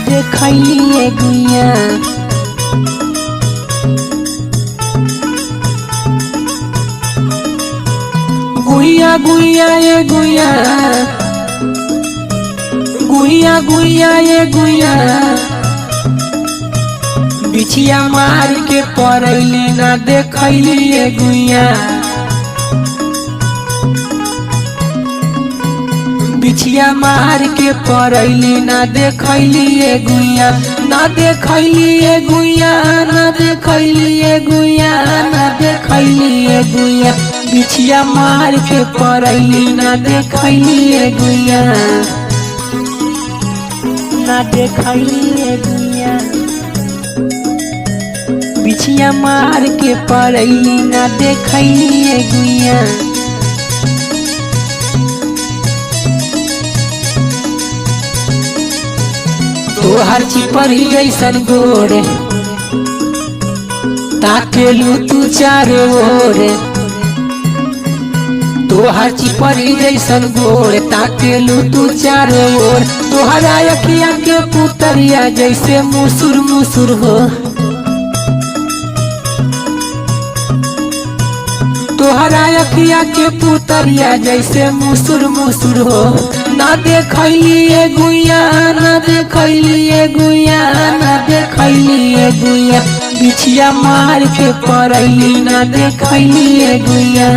देखलिए गुइया गुइया गुइया ये गुइया गुइया गुइया ये गुइया बिछिया मार के पड़ैली ना देखलिए गुइया बिछिया मार के पड़ैली ना देखलिए गुइया ना देखलिए गुइया ना देखलिए गुइया ना देखलिए गुइया बिछिया मार के पड़ैली ना देखलिए गुइया ना देखलिए गुइया बिछिया मार के पड़ैली ना देखलिए गुइया तोहर चिपरी जैसन गोरे ताकेलू तू चारों ओर तोहर चिपरी जैसन गोरे ताकेलू तू चारों ओर तोहरा अखिया के पुतरिया जैसे मुसुर मुसुर हो तोहरा अखिया के पुतरिया जैसे मुसुर मुसुर हो ना देखलिए गुइया ना देखलिए गुइया ना देखलिए गुइया बिछिया मार के पड़ैली ना देखलिए गुइया।